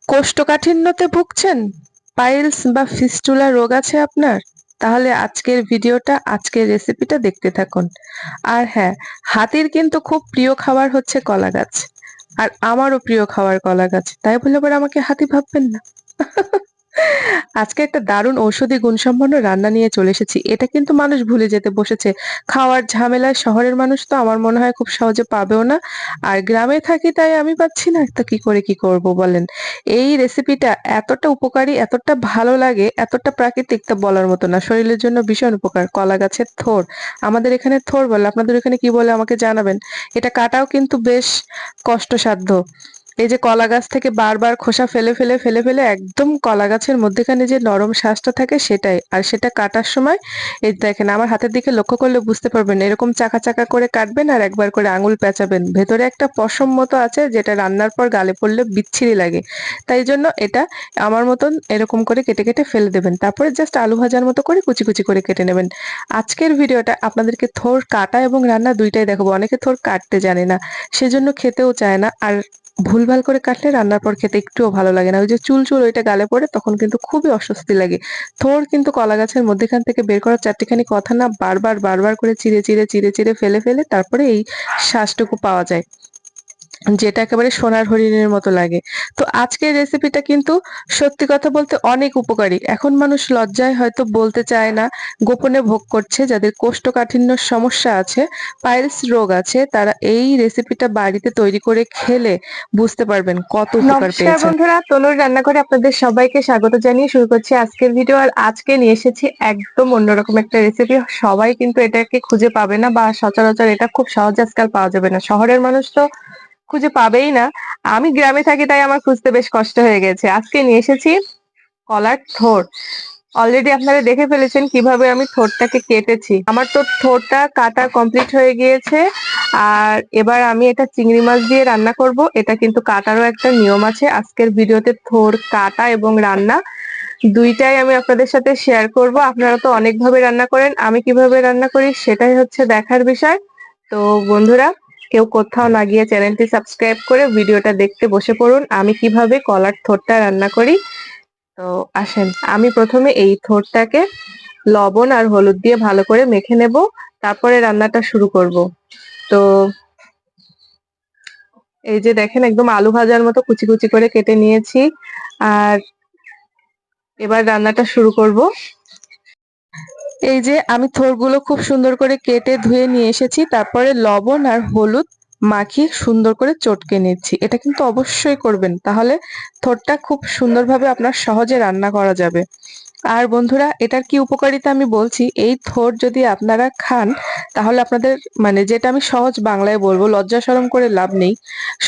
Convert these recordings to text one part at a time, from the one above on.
কোষ্ঠকাঠিন্যতে ভুগছেন? পাইলস বা ফিস্টুলা রোগ আছে আপনার? তাহলে আজকের ভিডিওটা, আজকের রেসিপিটা দেখতে থাকুন। আর হ্যাঁ, হাতির কিন্তু খুব প্রিয় খাবার হচ্ছে কলা গাছ। আর আমারও প্রিয় খাবার কলা গাছ। তাই বলে আবার আমাকে হাতি ভাববেন না। আজকে একটা দারুণ ঔষধি গুণসম্পন্ন রান্না নিয়ে চলে এসেছি। এটা কিন্তু মানুষ ভুলে যেতে বসেছে। খাওয়ার ঝামেলায় শহরের মানুষ তো আমার মনে হয় খুব সহজে পাবেও না। আর গ্রামে থাকি তাই আমি পাচ্ছি না। তো কি করে কি করব বলেন? এই রেসিপিটা এতটা উপকারী, এতটা ভালো লাগে, এতটা প্রাকৃতিক তা বলার মতো না। শরীরের জন্য ভীষণ উপকার। কলা গাছের থোড়। আমাদের এখানে থোড় বলে, আপনাদের এখানে কি বলে আমাকে জানাবেন। এটা কাটাও কিন্তু বেশ কষ্টসাধ্য। এই যে কলা গাছ থেকে বারবার খোসা ফেলে ফেলে একদম কলা গাছের মধ্যেখানে যে নরম শাঁসটা থাকে সেটাই। আর সেটা কাটার সময় এই দেখেন আমার হাতের দিকে লক্ষ্য করলে বুঝতে পারবেন, এরকম চাকা চাকা করে কাটবেন আর একবার করে আঙুল পেঁচাবেন। ভেতরে একটা পশম মতো আছে যেটা রান্নার পর গালে পড়লে বিচ্ছিরি লাগে। তাই জন্য এটা আমার মতন এরকম করে কেটে কেটে ফেলে দেবেন। তারপরে জাস্ট আলু ভাজার মতো করে কুচি কুচি করে কেটে নেবেন। আজকের ভিডিওটা আপনাদেরকে থোড় কাটা এবং রান্না দুইটাই দেখাবো। অনেকে থোড় কাটতে জানে না, সেজন্য খেতেও চায় না। আর ভুলভাল করে কাটলে রান্নার পর খেতে একটুও ভালো লাগে না। ওই যে চুল চুল ওইটা গালে পড়ে তখন কিন্তু খুবই অস্বস্তি লাগে। থোড় কিন্তু কলা গাছের মধ্যেখান থেকে বের করার চারটিখানি কথা না, বারবার বারবার করে চিরে চিরে ফেলে তারপরে এই শ্বাসটুকু পাওয়া যায়, যেটা একেবারে সোনার হরিণের মতো লাগে। তো আজকের রেসিপিটা কিন্তু সত্যি কথা বলতে অনেক উপকারী। এখন মানুষ লজ্জায় হয়তো বলতে চায় না, গোপনে ভোগ করছে। যাদের কোষ্ঠকাঠিন্যর সমস্যা আছে, পাইলস রোগ আছে, তারা এই রেসিপিটা বাড়িতে তৈরি করে খেলে বুঝতে পারবেন কত উপকার নমস্কার পেয়েছেন। বন্ধুরা, তনুর রান্নাঘরে আপনাদের সবাইকে স্বাগত জানিয়ে শুরু করছি আজকের ভিডিও। আর আজকে নিয়ে এসেছি একদম অন্যরকম একটা রেসিপি। সবাই কিন্তু এটাকে খুঁজে পাবে না, বা সচরাচর এটা খুব সহজ আজকাল পাওয়া যাবে না। শহরের মানুষ তো খুঁজে পাবেই না। আমি গ্রামে থাকি তাই আমার খুঁজতে বেশ কষ্ট হয়ে গেছে। আজকে নিয়ে এসেছি কলার থোড়। অলরেডি আপনারা দেখে ফেলেছেন কিভাবে আমি থোড়টাকে কেটেছি। আমার তো থোড়টা কাটা কমপ্লিট হয়ে গিয়েছে। আর এবার আমি এটা চিংড়ি মাছ দিয়ে রান্না করব। এটা কিন্তু কাটারও একটা নিয়ম আছে। আজকের ভিডিওতে থোড় কাটা এবং রান্না দুইটাই আমি আপনাদের সাথে শেয়ার করব। আপনারা তো অনেকভাবে রান্না করেন, আমি কিভাবে রান্না করি সেটাই হচ্ছে দেখার বিষয়। তো বন্ধুরা, কেউ কোথাও না গিয়ে চ্যানেলটি সাবস্ক্রাইব করে ভিডিওটা দেখতে বসে পড়ুন আমি কিভাবে কলার থোড়টা রান্না করি। তো আসেন, আমি প্রথমে এই থোড়টাকে লবণ আর হলুদ দিয়ে ভালো করে মেখে নেব, তারপরে রান্নাটা শুরু করব। তো এই যে দেখেন, একদম আলু ভাজার মতো কুচি কুচি করে কেটে নিয়েছি। আর এবার রান্নাটা শুরু করব। এই যে আমি থোড়গুলো খুব সুন্দর করে কেটে ধুয়ে নিয়ে এসেছি, তারপরে লবণ আর হলুদ মাখিয়ে সুন্দর করে চটকে নিচ্ছি। এটা কিন্তু অবশ্যই করবেন, তাহলে থোড়টা খুব সুন্দরভাবে আপনার সহজে রান্না করা যাবে। আর বন্ধুরা, এটার কি উপকারিতা আমি বলছি। এই থোড় যদি আপনারা খান তাহলে আপনাদের, মানে যেটা আমি সহজ বাংলায় বলবো, লজ্জা শরম করে লাভ নেই।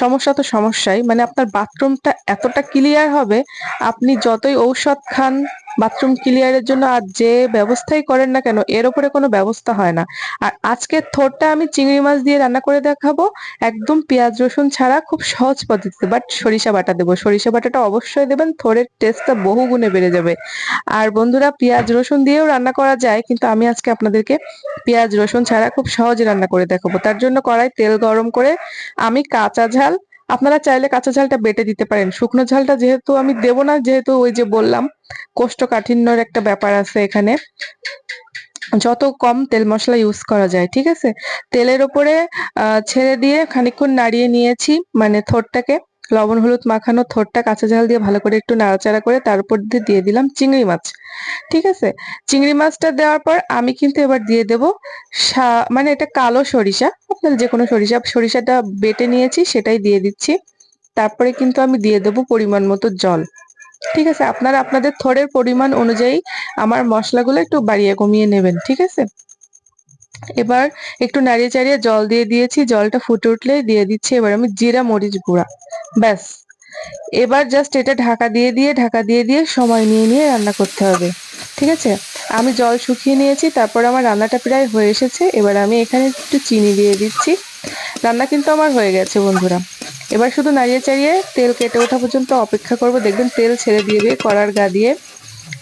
সমস্যা তো সমস্যাই, মানে আপনার বাথরুমটা এতটা ক্লিয়ার হবে, আপনি যতই ঔষধ খান বাথরুম ক্লিয়ারের জন্য, আর যে ব্যবস্থাই করেন না কেন এর উপরে কোনো ব্যবস্থা হয় না। আর আজকের থোড়টা আমি চিংড়ি মাছ দিয়ে রান্না করে দেখাবো, একদম পেঁয়াজ রসুন ছাড়া, খুব সহজ পদ্ধতিতে। বাট সরিষা বাটা দেবো, সরিষা বাটাটা অবশ্যই দেবেন, থোড়ের টেস্টটা বহু গুণে বেড়ে যাবে। আর বন্ধুরা, পেঁয়াজ রসুন দিয়েও রান্না করা যায়, কিন্তু আমি আজকে আপনাদেরকে পেঁয়াজ রসুন ছাড়া খুব সহজে রান্না করে দেখাবো। তার জন্য কড়াই তেল গরম করে আমি কাঁচা ঝাল, আপনারা চাইলে কাঁচা ঝালটা বেটে দিতে পারেন। শুকনো ঝালটা যেহেতু আমি দেবো না, যেহেতু ওই যে বললাম কোষ্ঠকাঠিন্যর একটা ব্যাপার আছে এখানে, যত কম তেল মশলা ইউজ করা যায়, ঠিক আছে। তেলের উপরে ছেড়ে দিয়ে খানিকক্ষণ নাড়িয়ে নিয়েছি, মানে থোড়টাকে, লবণ হলুদ মাখানো থোড়টা কাঁচা ঝাল দিয়ে ভালো করে একটু নাড়াচাড়া করে তার উপর দিয়ে দিলাম চিংড়ি মাছ, ঠিক আছে। চিংড়ি মাছটা দেওয়ার পর আমি কিন্তু এবার দিয়ে দেব মানে এটা কালো সরিষা, আপনার যে কোনো সরিষা, সরিষাটা বেটে নিয়েছি সেটাই দিয়ে দিচ্ছি। তারপরে কিন্তু আমি দিয়ে দেবো পরিমাণ মতো জল, ঠিক আছে। আপনারা আপনাদের থোড়ের পরিমাণ অনুযায়ী আমার মশলাগুলো একটু বাড়িয়ে কমিয়ে নেবেন, ঠিক আছে। এবার একটু নাড়িয়ে চাড়িয়ে জল দিয়ে দিয়েছি, জলটা ফুটে উঠলেই দিয়ে দিচ্ছি এবার আমি জিরা মরিচ গুঁড়া, ব্যাস। এবার জাস্ট এটা ঢাকা দিয়ে দিয়ে সময় নিয়ে নিয়ে রান্না করতে হবে, ঠিক আছে। আমি জল শুকিয়ে নিয়েছি, তারপর আমার রান্নাটা প্রায় হয়ে এসেছে। এবার আমি এখানে একটু চিনি দিয়ে দিচ্ছি। রান্না কিন্তু আমার হয়ে গেছে বন্ধুরা। এবার শুধু নাড়িয়ে চাড়িয়ে তেল কেটে ওঠা পর্যন্ত অপেক্ষা করব। দেখবেন তেল ছেড়ে দিবে কড়ার গা দিয়ে,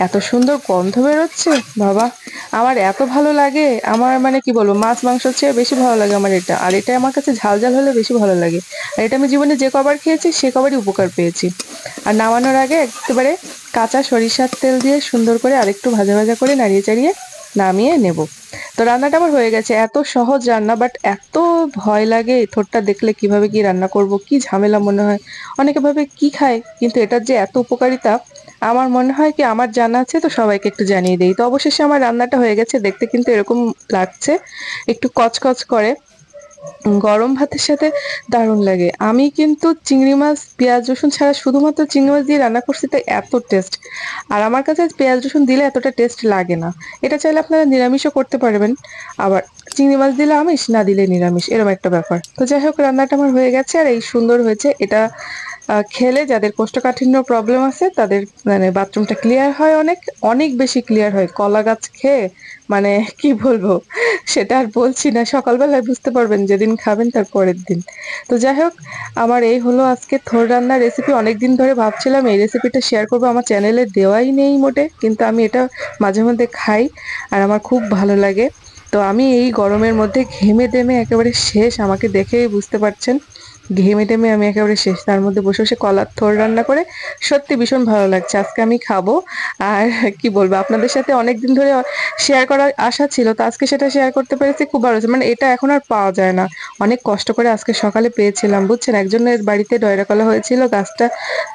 এত সুন্দর গন্ধ বেরোচ্ছে বাবা, আমার এত ভালো লাগে। আমার মানে কি বলবো, মাছ মাংসের চেয়ে বেশি ভালো লাগে আমার এটা। আর এটা আমার কাছে ঝাল ঝাল হলে বেশি ভালো লাগে। আর এটা আমি জীবনে যে কবার খেয়েছি সে কবারই উপকার পেয়েছি। আর নামানোর আগে একেবারে কাঁচা সরিষার তেল দিয়ে সুন্দর করে আরেকটু ভাজা ভাজা করে নাড়িয়ে চাড়িয়ে নামিয়ে নেব। তো রান্নাটা আমার হয়ে গেছে। এত সহজ রান্না, বাট এত ভয় লাগে এঁথোড়টা দেখলে, কিভাবে কি রান্না করব, কি ঝামেলা মনে হয়। অনেকে ভাবে কি খায়, কিন্তু এটার যে এত উপকারিতা আমার মনে হয় কি আমার জানা আছে, তো সবাইকে একটু জানিয়ে দেই। তো অবশেষে আমার রান্নাটা হয়ে গেছে, দেখতে কিন্তু এরকম লাগছে, একটু কচকচ করে, গরম ভাতের সাথে দারুণ লাগে। আমি কিন্তু চিংড়ি মাছ পেঁয়াজ রসুন ছাড়া শুধুমাত্র চিংড়ি মাছ দিয়ে রান্না করছি, তাই এত টেস্ট। আর আমার কাছে পেঁয়াজ রসুন দিলে এতটা টেস্ট লাগে না। এটা চাইলে আপনারা নিরামিষও করতে পারবেন, আবার চিংড়ি মাছ দিলে আমিষ, না দিলে নিরামিষ, এরকম একটা ব্যাপার। তো যাই হোক, রান্নাটা আমার হয়ে গেছে আর এই সুন্দর হয়েছে। এটা খেলে যাদের কোষ্ঠকাঠিন্য প্রবলেম আছে তাদের মানে বাথরুমটা ক্লিয়ার হয়, অনেক অনেক বেশি ক্লিয়ার হয়। কলা গাছ খেয়ে মানে কি বলবো, সেটা আর বলছি না। সকালবেলায় বুঝতে পারবেন যেদিন খাবেন তার পরের দিন। তো যাই হোক, আমার এই হলো আজকে থোড় রান্নার রেসিপি। অনেকদিন ধরে ভাবছিলাম এই রেসিপিটা শেয়ার করবো, আমার চ্যানেলে দেওয়াই নেই মোটে, কিন্তু আমি এটা মাঝে মধ্যে খাই আর আমার খুব ভালো লাগে। তো আমি এই গরমের মধ্যে ঘেমে টেমে একেবারে শেষ, আমাকে দেখেই বুঝতে পারছেন ঘেমে টেমে আমি একেবারে শেষ। তার মধ্যে বসে বসে কলার থোড় রান্না করে সত্যি ভীষণ ভালো লাগছে। আজকে আমি খাবো। আর কি বলবো, আপনাদের সাথে অনেকদিন ধরে শেয়ার করার আশা ছিল, তো আজকে সেটা শেয়ার করতে পেরেছি, খুব ভালো হয়েছে। মানে এটা এখন আর পাওয়া যায় না, অনেক কষ্ট করে আজকে সকালে পেয়েছিলাম বুঝছেন। একজনের বাড়িতে ডয়রা কলা হয়েছিল, গাছটা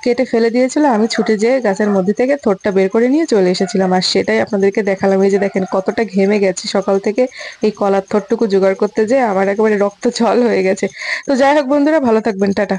কেটে ফেলে দিয়েছিল, আমি ছুটে যেয়ে গাছের মধ্যে থেকে থোড়টা বের করে নিয়ে চলে এসেছিলাম, আর সেটাই আপনাদেরকে দেখালাম। এই যে দেখেন কতটা ঘেমে গেছি সকাল থেকে এই কলার থোড়টুকু জোগাড় করতে, যে আমার একেবারে রক্ত জল হয়ে গেছে। তো যাই হোক বন্ধুরা, ভালো থাকবেন, টাটা।